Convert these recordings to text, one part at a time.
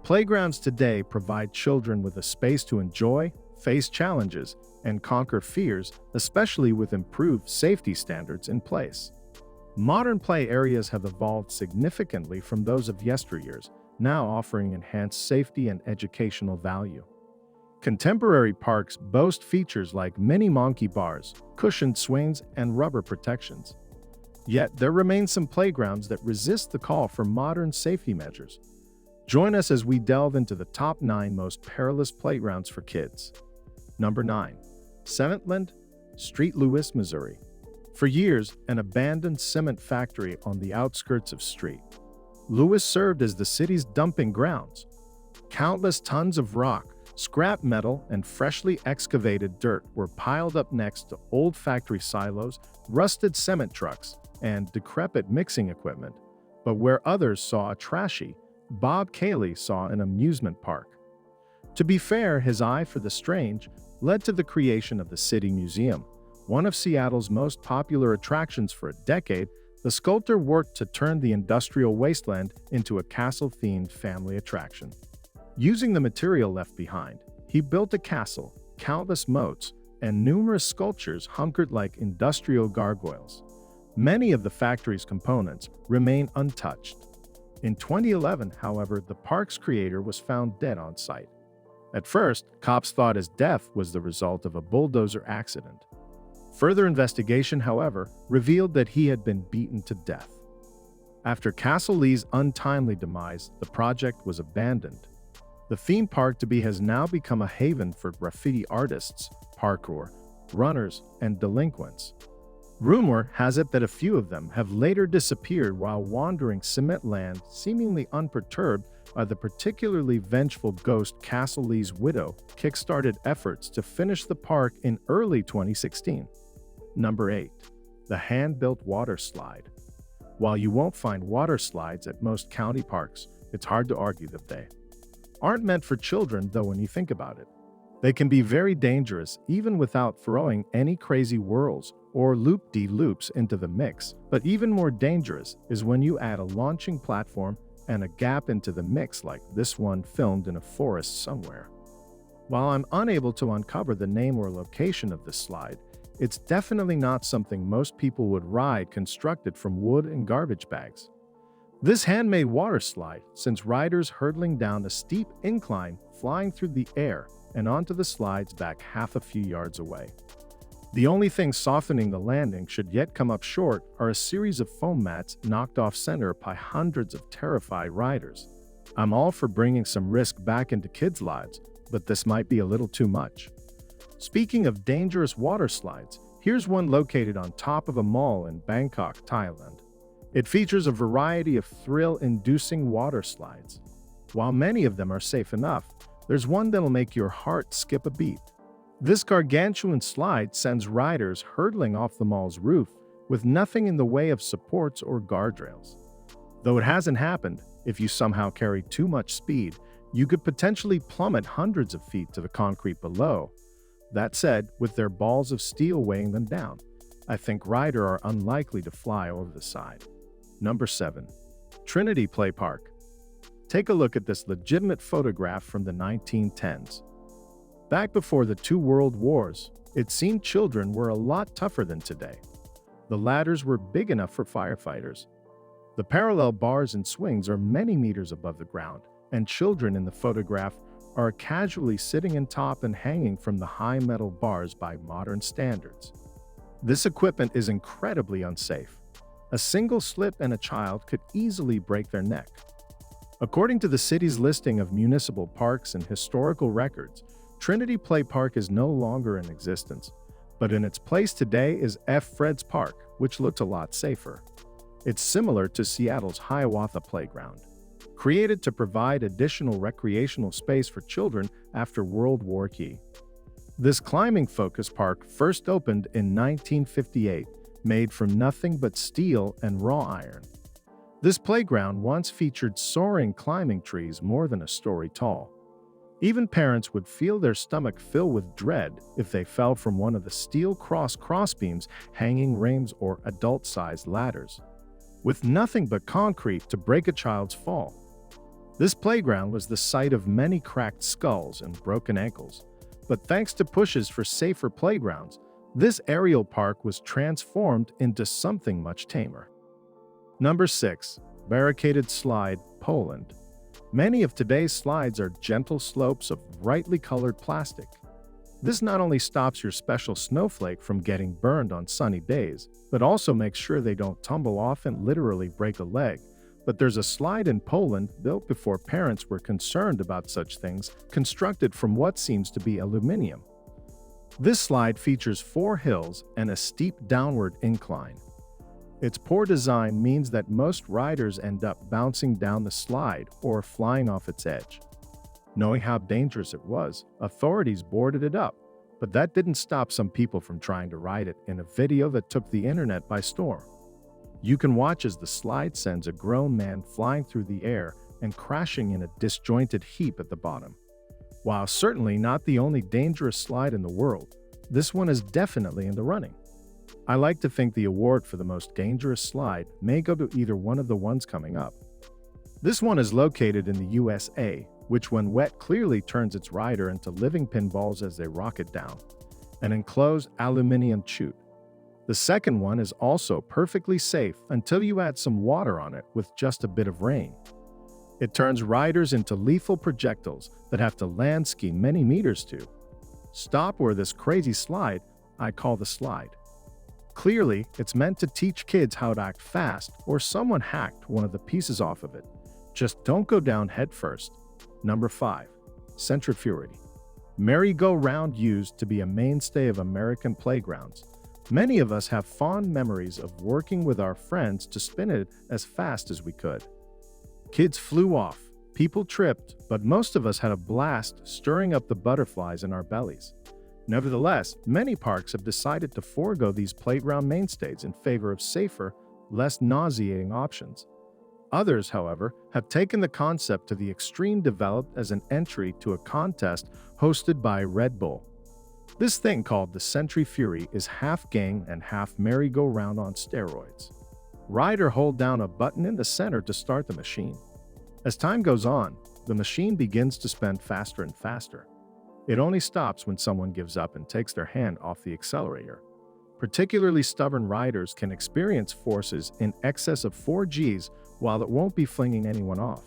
Playgrounds today provide children with a space to enjoy, face challenges, and conquer fears, especially with improved safety standards in place. Modern play areas have evolved significantly from those of yesteryears, now offering enhanced safety and educational value. Contemporary parks boast features like mini monkey bars, cushioned swings, and rubber protections. Yet, there remain some playgrounds that resist the call for modern safety measures. Join us as we delve into the top 9 most perilous playgrounds for kids. Number 9. Cementland, St. Louis, Missouri. For years, an abandoned cement factory on the outskirts of St. Louis served as the city's dumping grounds. Countless tons of rock, scrap metal, and freshly excavated dirt were piled up next to old factory silos, rusted cement trucks, and decrepit mixing equipment. But where others saw a trashy, Bob Cayley saw an amusement park. To be fair, his eye for the strange led to the creation of the City Museum. One of Seattle's most popular attractions for a decade, the sculptor worked to turn the industrial wasteland into a castle-themed family attraction. Using the material left behind, he built a castle, countless moats, and numerous sculptures hunkered like industrial gargoyles. Many of the factory's components remain untouched. In 2011, however, the park's creator was found dead on site. At first, cops thought his death was the result of a bulldozer accident. Further investigation, however, revealed that he had been beaten to death. After Castle Lee's untimely demise, the project was abandoned. The theme park has now become a haven for graffiti artists, parkour, runners, and delinquents. Rumor has it that a few of them have later disappeared while wandering cement land, seemingly unperturbed by the particularly vengeful ghost. Castle Lee's widow kickstarted efforts to finish the park in early 2016. Number 8. The hand-built water slide. While you won't find water slides at most county parks, it's hard to argue that they aren't meant for children, though when you think about it. They can be very dangerous even without throwing any crazy whirls or loop-de-loops into the mix. But even more dangerous is when you add a launching platform and a gap into the mix, like this one filmed in a forest somewhere. While I'm unable to uncover the name or location of this slide, it's definitely not something most people would ride, constructed from wood and garbage bags. This handmade water slide sends riders hurtling down a steep incline, flying through the air and onto the slide's back half a few yards away. The only thing softening the landing, should yet come up short, are a series of foam mats knocked off center by hundreds of terrified riders. I'm all for bringing some risk back into kids' lives, but this might be a little too much. Speaking of dangerous water slides, here's one located on top of a mall in Bangkok, Thailand. It features a variety of thrill-inducing water slides. While many of them are safe enough, there's one that'll make your heart skip a beat. This gargantuan slide sends riders hurtling off the mall's roof with nothing in the way of supports or guardrails. Though it hasn't happened, if you somehow carry too much speed, you could potentially plummet hundreds of feet to the concrete below. That said, with their balls of steel weighing them down, I think riders are unlikely to fly over the side. Number 7. Trinity Play Park. Take a look at this legitimate photograph from the 1910s. Back before the 2 world wars, it seemed children were a lot tougher than today. The ladders were big enough for firefighters. The parallel bars and swings are many meters above the ground, and children in the photograph are casually sitting in top and hanging from the high metal bars by modern standards. This equipment is incredibly unsafe. A single slip and a child could easily break their neck. According to the city's listing of municipal parks and historical records, Trinity Play Park is no longer in existence, but in its place today is F. Fred's Park, which looked a lot safer. It's similar to Seattle's Hiawatha Playground, created to provide additional recreational space for children after World War II. This climbing-focused park first opened in 1958, made from nothing but steel and raw iron. This playground once featured soaring climbing trees more than a story tall. Even parents would feel their stomach fill with dread if they fell from one of the steel crossbeams, hanging rings, or adult-sized ladders. With nothing but concrete to break a child's fall. This playground was the site of many cracked skulls and broken ankles, but thanks to pushes for safer playgrounds, this aerial park was transformed into something much tamer. Number 6. Barricaded Slide, Poland. Many of today's slides are gentle slopes of brightly colored plastic. This not only stops your special snowflake from getting burned on sunny days, but also makes sure they don't tumble off and literally break a leg. But there's a slide in Poland built before parents were concerned about such things, constructed from what seems to be aluminum. This slide features 4 hills and a steep downward incline. Its poor design means that most riders end up bouncing down the slide or flying off its edge. Knowing how dangerous it was, authorities boarded it up, but that didn't stop some people from trying to ride it in a video that took the internet by storm. You can watch as the slide sends a grown man flying through the air and crashing in a disjointed heap at the bottom. While certainly not the only dangerous slide in the world, this one is definitely in the running. I like to think the award for the most dangerous slide may go to either one of the ones coming up. This one is located in the USA, which when wet clearly turns its rider into living pinballs as they rocket down, an enclosed aluminum chute. The second one is also perfectly safe until you add some water on it with just a bit of rain. It turns riders into lethal projectiles that have to land ski many meters to. Stop where this crazy slide, I call the slide. Clearly, it's meant to teach kids how to act fast, or someone hacked one of the pieces off of it. Just don't go down head first. Number 5. Centrifuge. Merry-go-round used to be a mainstay of American playgrounds. Many of us have fond memories of working with our friends to spin it as fast as we could. Kids flew off, people tripped, but most of us had a blast stirring up the butterflies in our bellies. Nevertheless, many parks have decided to forego these playground mainstays in favor of safer, less nauseating options. Others, however, have taken the concept to the extreme, developed as an entry to a contest hosted by Red Bull. This thing called the Centrifuge is half game and half merry-go-round on steroids. Rider hold down a button in the center to start the machine. As time goes on, the machine begins to spin faster and faster. It only stops when someone gives up and takes their hand off the accelerator. Particularly stubborn riders can experience forces in excess of 4 Gs while it won't be flinging anyone off.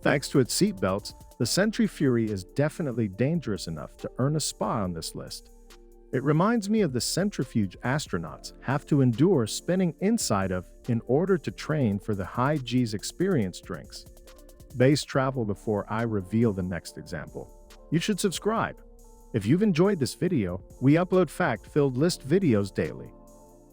Thanks to its seatbelts, the Centrifuge is definitely dangerous enough to earn a spot on this list. It reminds me of the centrifuge astronauts have to endure spinning inside of in order to train for the high G's experience drinks. Base travel before I reveal the next example. You should subscribe. If you've enjoyed this video, we upload fact-filled list videos daily.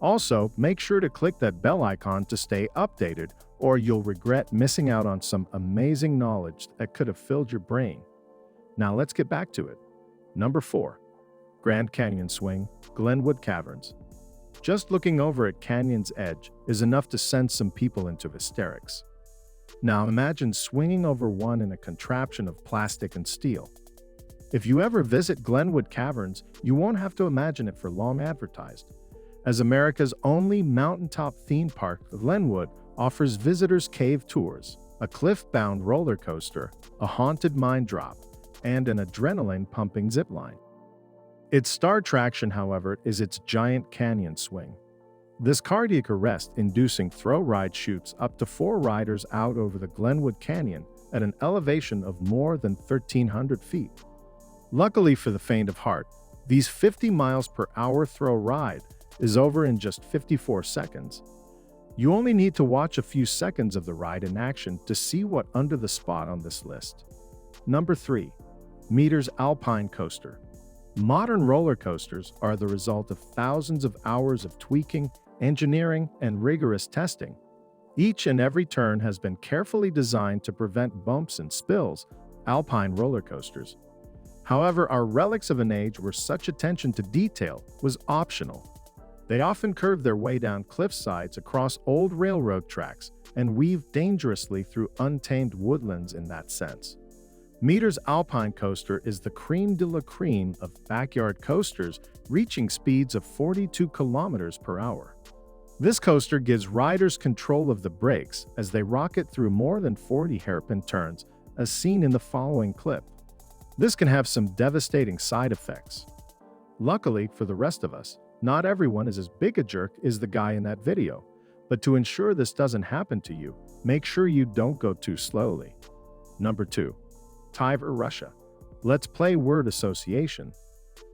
Also, make sure to click that bell icon to stay updated, or you'll regret missing out on some amazing knowledge that could have filled your brain. Now let's get back to it. Number 4. Grand Canyon Swing, Glenwood Caverns. Just looking over at Canyon's edge is enough to send some people into hysterics. Now imagine swinging over one in a contraption of plastic and steel. If you ever visit Glenwood Caverns, you won't have to imagine it for long advertised. As America's only mountaintop theme park, Glenwood offers visitors cave tours, a cliff-bound roller coaster, a haunted mine drop, and an adrenaline-pumping zipline. Its star attraction, however, is its giant canyon swing. This cardiac arrest-inducing throw ride shoots up to 4 riders out over the Glenwood Canyon at an elevation of more than 1,300 feet. Luckily for the faint of heart, these 50 miles per hour throw ride is over in just 54 seconds. You only need to watch a few seconds of the ride in action to see what under the spot on this list. Number 3. Meters Alpine Coaster. Modern roller coasters are the result of thousands of hours of tweaking, engineering, and rigorous testing. Each and every turn has been carefully designed to prevent bumps and spills, alpine roller coasters. However, are relics of an age where such attention to detail was optional. They often curve their way down cliff sides across old railroad tracks and weave dangerously through untamed woodlands in that sense. Meters Alpine Coaster is the creme de la creme of backyard coasters, reaching speeds of 42 kilometers per hour. This coaster gives riders control of the brakes as they rocket through more than 40 hairpin turns, as seen in the following clip. This can have some devastating side effects. Luckily for the rest of us, not everyone is as big a jerk as the guy in that video. But to ensure this doesn't happen to you, make sure you don't go too slowly. Number 2. Tiver Russia. Let's play word association.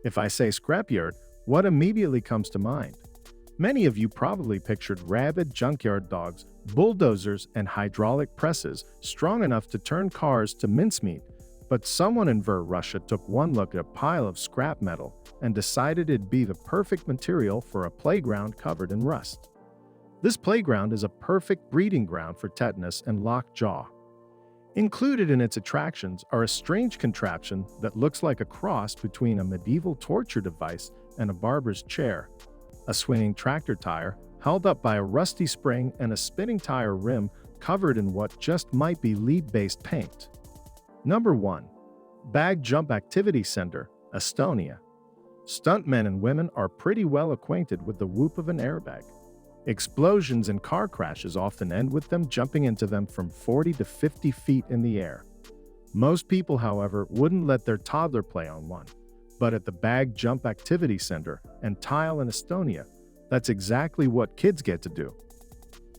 If I say scrapyard, what immediately comes to mind? Many of you probably pictured rabid junkyard dogs, bulldozers, and hydraulic presses strong enough to turn cars to mincemeat. But someone in Russia took one look at a pile of scrap metal and decided it'd be the perfect material for a playground covered in rust. This playground is a perfect breeding ground for tetanus and lockjaw. Included in its attractions are a strange contraption that looks like a cross between a medieval torture device and a barber's chair, a swinging tractor tire held up by a rusty spring, and a spinning tire rim covered in what just might be lead-based paint. Number 1. Bag Jump Activity Center, Estonia. Stuntmen and women are pretty well acquainted with the whoop of an airbag. Explosions and car crashes often end with them jumping into them from 40 to 50 feet in the air. Most people, however, wouldn't let their toddler play on one. But at the Bag Jump Activity Center and Tile in Estonia, that's exactly what kids get to do.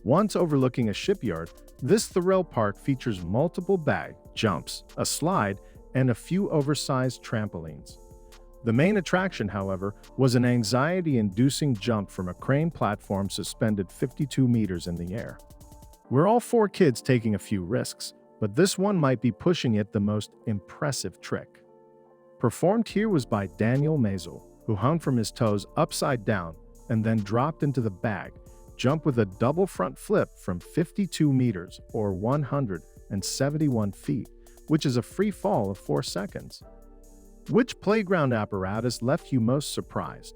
Once overlooking a shipyard, this thrill park features multiple bag jumps, a slide, and a few oversized trampolines. The main attraction, however, was an anxiety-inducing jump from a crane platform suspended 52 meters in the air. We're all for kids taking a few risks, but this one might be pushing it the most impressive trick. Performed here was by Daniel Mazel, who hung from his toes upside down and then dropped into the bag, jump with a double front flip from 52 meters or 171 feet, which is a free fall of 4 seconds. Which playground apparatus left you most surprised?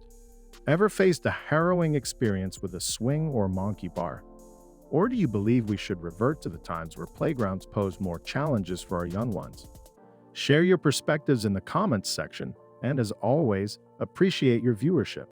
Ever faced a harrowing experience with a swing or monkey bar? Or do you believe we should revert to the times where playgrounds pose more challenges for our young ones? Share your perspectives in the comments section, and as always, appreciate your viewership.